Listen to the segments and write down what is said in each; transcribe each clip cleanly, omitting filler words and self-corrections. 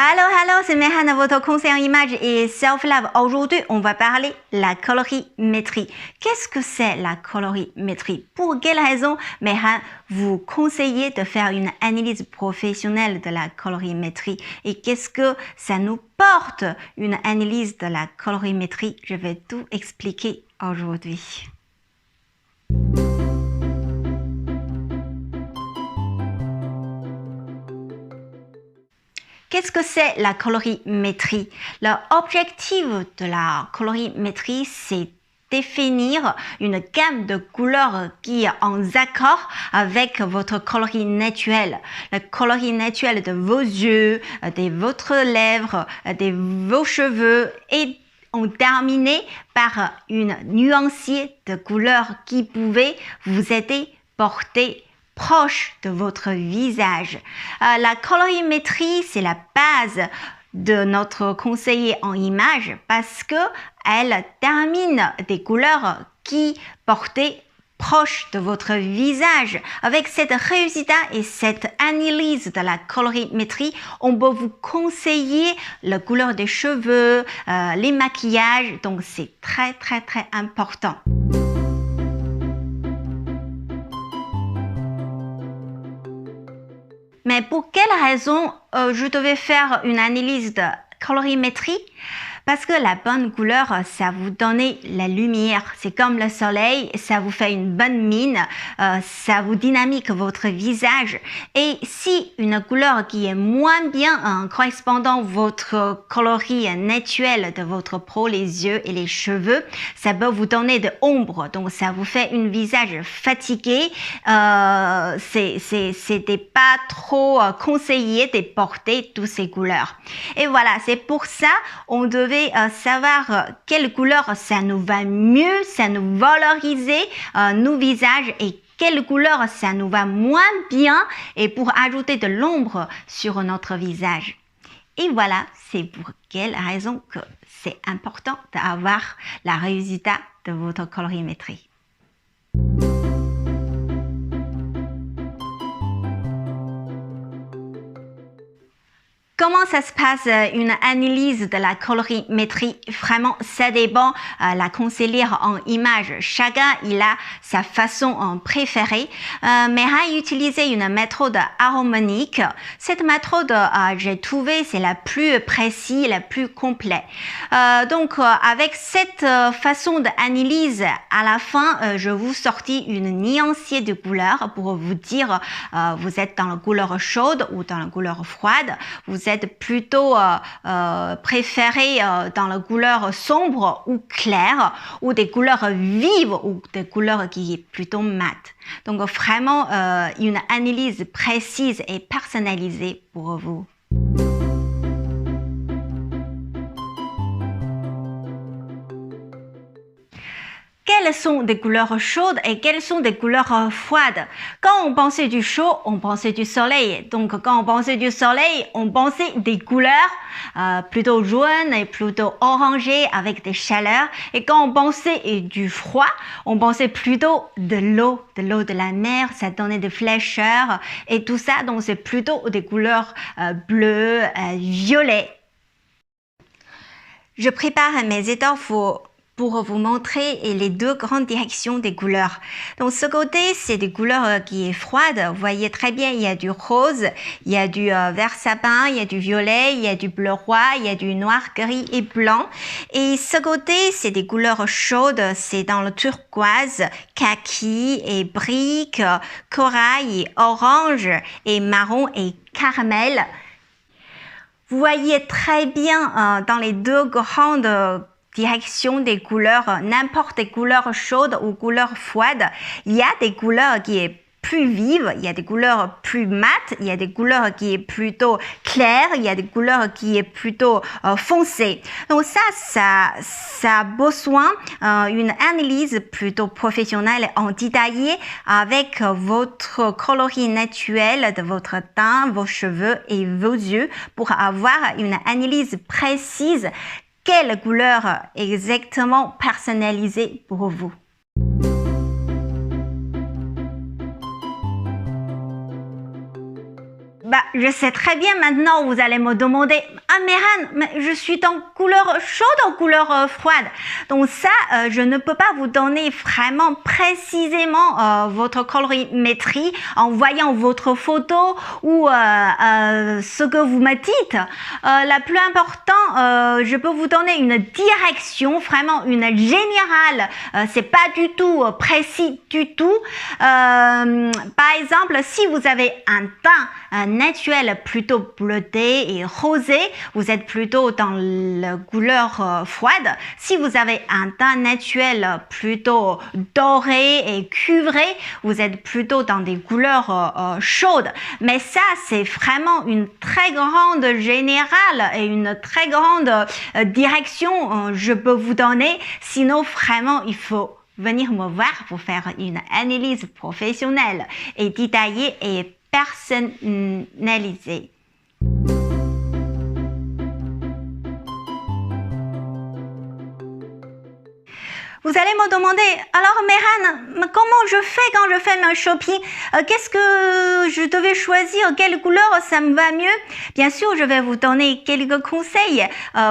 Hello, c'est Mehan, votre conseiller en image et self-love. Aujourd'hui, on va parler la colorimétrie. Qu'est-ce que c'est la colorimétrie? Pour quelle raison Mehan vous conseille de faire une analyse professionnelle de la colorimétrie? Et qu'est-ce que ça nous porte, une analyse de la colorimétrie? Je vais tout expliquer aujourd'hui. Qu'est-ce que c'est la colorimétrie? L'objectif de la colorimétrie, c'est définir une gamme de couleurs qui est en accord avec votre coloris naturel. Le coloris naturel de vos yeux, de votre lèvres, de vos cheveux et on terminé par une nuancier de couleurs qui pouvait vous aider à porter proche de votre visage. La colorimétrie, c'est la base de notre conseiller en image parce que elle termine des couleurs qui portaient proche de votre visage. Avec cette résultat et cette analyse de la colorimétrie, on peut vous conseiller la couleur des cheveux, les maquillages, donc c'est très important. Mais pour quelle raison je devais faire une analyse de colorimétrie? Parce que la bonne couleur, ça vous donne la lumière. C'est comme le soleil, ça vous fait une bonne mine, ça vous dynamique votre visage. Et si une couleur qui est moins bien correspondant à votre coloris naturel de votre peau, les yeux et les cheveux, ça peut vous donner de l'ombre. Donc ça vous fait un visage fatigué. C'était pas trop conseillé de porter toutes ces couleurs. Et voilà, c'est pour ça on devait savoir quelle couleur ça nous va mieux, ça nous valoriser nos visages et quelle couleur ça nous va moins bien et pour ajouter de l'ombre sur notre visage. Et voilà, c'est pour quelle raison que c'est important d'avoir le résultat de votre colorimétrie. Comment ça se passe une analyse de la colorimétrie? Vraiment, ça dépend la conseillère en image. Chacun il a sa façon préférée. Mais à utiliser une méthode harmonique. Cette méthode, j'ai trouvé, c'est la plus précise, la plus complète. Donc, avec cette façon d'analyse, à la fin, je vous sortis une nuancier de couleurs pour vous dire vous êtes dans la couleur chaude ou dans la couleur froide. Vous êtes plutôt préféré dans la couleur sombre ou claire ou des couleurs vives ou des couleurs qui est plutôt mat. Donc vraiment une analyse précise et personnalisée pour vous. Quelles sont des couleurs chaudes et quelles sont des couleurs froides? Quand on pensait du chaud, on pensait du soleil. Donc, quand on pensait du soleil, on pensait des couleurs plutôt jaunes et plutôt orangées avec des chaleurs. Et quand on pensait du froid, on pensait plutôt de l'eau de la mer. Ça donnait de fraîcheur et tout ça. Donc, c'est plutôt des couleurs bleues, violets. Je prépare mes étoffes pour vous montrer les deux grandes directions des couleurs. Donc ce côté, c'est des couleurs qui est froide. Vous voyez très bien, il y a du rose, il y a du vert sapin, il y a du violet, il y a du bleu roi, il y a du noir, gris et blanc. Et ce côté, c'est des couleurs chaudes. C'est dans le turquoise, kaki et brique, corail et orange et marron et caramel. Vous voyez très bien dans les deux grandes direction des couleurs, n'importe des couleurs chaudes ou couleurs froides, il y a des couleurs qui est plus vives, il y a des couleurs plus mates, il y a des couleurs qui est plutôt claires, il y a des couleurs qui est plutôt foncées. Donc ça a besoin d'une analyse plutôt professionnelle en détaillé avec votre coloris naturel de votre teint, vos cheveux et vos yeux pour avoir une analyse précise. Quelle couleur exactement personnalisée pour vous? je sais très bien maintenant, vous allez me demander, ah Meran, mais je suis en couleur chaude ou couleur froide. Donc ça, je ne peux pas vous donner vraiment précisément votre colorimétrie en voyant votre photo ou ce que vous me dites. La plus importante, je peux vous donner une direction, vraiment une générale. C'est pas du tout précis du tout. Par exemple, si vous avez un teint naturel plutôt bleuté et rosé, vous êtes plutôt dans la couleur froide. Si vous avez un teint naturel plutôt doré et cuivré, vous êtes plutôt dans des couleurs chaudes. Mais ça, c'est vraiment une très grande générale et une très grande direction je peux vous donner. Sinon, vraiment, il faut venir me voir pour faire une analyse professionnelle et détaillée et personnalisée. Vous allez me demander, alors Meran, comment je fais quand je fais mon shopping? Qu'est-ce que je devais choisir? Quelle couleur ça me va mieux? Bien sûr, je vais vous donner quelques conseils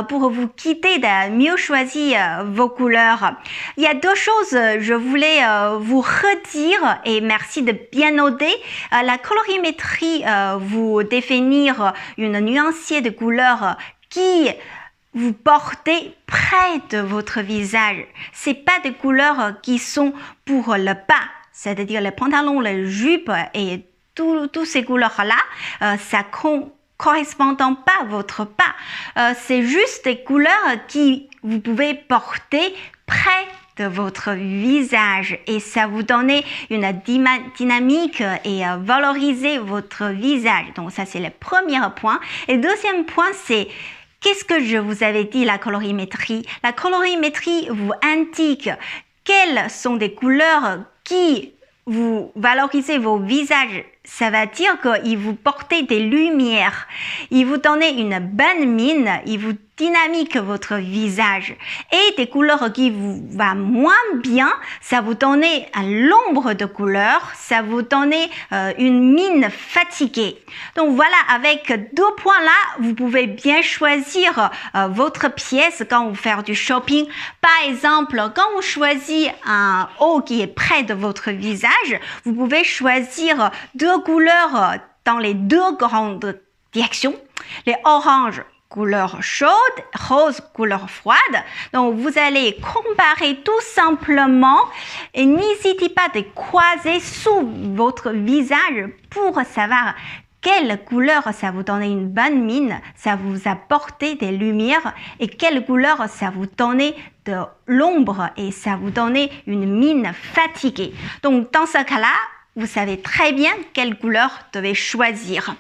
pour vous guider de mieux choisir vos couleurs. Il y a deux choses je voulais vous redire et merci de bien noter. La colorimétrie vous définir une nuancier de couleurs qui vous portez près de votre visage. C'est pas des couleurs qui sont pour le bas, c'est-à-dire les pantalons, les jupes et toutes ces couleurs-là, ça correspondant pas à votre bas. C'est juste des couleurs qui vous pouvez porter près de votre visage et ça vous donne une dynamique et valoriser votre visage. Donc ça c'est le premier point. Et le deuxième point c'est qu'est-ce que je vous avais dit, la colorimétrie? La colorimétrie vous indique quelles sont des couleurs qui vous valorisez vos visages. Ça va dire qu'il vous portez des lumières, il vous donne une bonne mine, il vous dynamique votre visage. Et des couleurs qui vous va moins bien, ça vous donne l'ombre de couleur, ça vous donne une mine fatiguée. Donc voilà, avec deux points là, vous pouvez bien choisir votre pièce quand vous faites du shopping. Par exemple, quand vous choisissez un haut qui est près de votre visage, vous pouvez choisir deux couleurs dans les deux grandes directions. Les oranges, couleur chaude, rose, couleur froide. Donc, vous allez comparer tout simplement et n'hésitez pas de croiser sous votre visage pour savoir quelle couleur ça vous donne une bonne mine, ça vous apporte des lumières et quelle couleur ça vous donne de l'ombre et ça vous donne une mine fatiguée. Donc, dans ce cas-là, vous savez très bien quelle couleur vous devez choisir.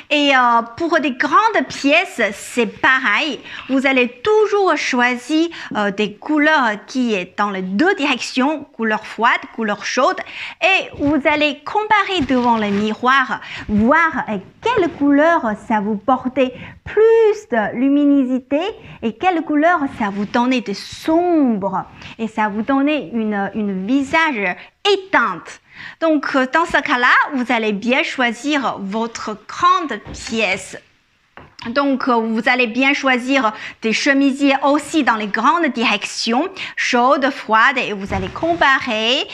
Et pour des grandes pièces, c'est pareil. Vous allez toujours choisir des couleurs qui est dans les deux directions, couleur froide, couleur chaude. Et vous allez comparer devant le miroir, voir quelle couleur ça vous portait plus de luminosité et quelle couleur ça vous donnait de sombre. Et ça vous donnait une visage éteinte. Donc, dans ce cas-là, vous allez bien choisir votre grande pièce. Donc, vous allez bien choisir des chemisiers aussi dans les grandes directions, chaudes, froides, et vous allez comparer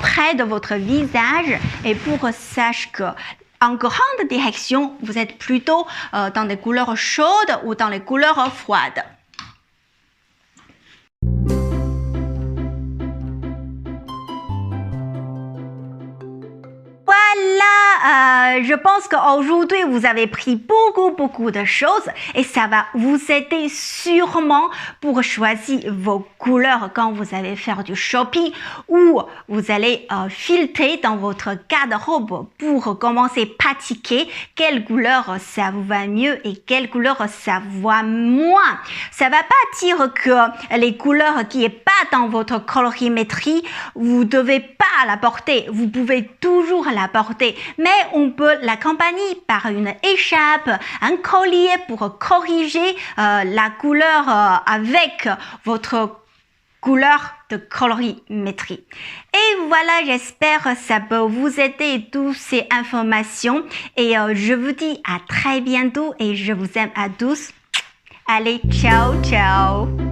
près de votre visage. Et pour sache que en grande direction, vous êtes plutôt dans des couleurs chaudes ou dans les couleurs froides. Voilà, je pense qu'aujourd'hui, vous avez pris beaucoup de choses et ça va vous aider sûrement pour choisir vos couleurs quand vous allez faire du shopping ou vous allez filtrer dans votre garde-robe pour commencer à pratiquer quelle couleur ça vous va mieux et quelle couleur ça vous va moins. Ça va pas dire que les couleurs qui est pas dans votre colorimétrie, vous devez pas la porter. Vous pouvez toujours la porter, mais on peut l'accompagner par une écharpe, un collier pour corriger la couleur avec votre couleurs de colorimétrie. Et voilà, j'espère que ça peut vous aider toutes ces informations. Et je vous dis à très bientôt et je vous aime à tous. Allez, ciao, ciao!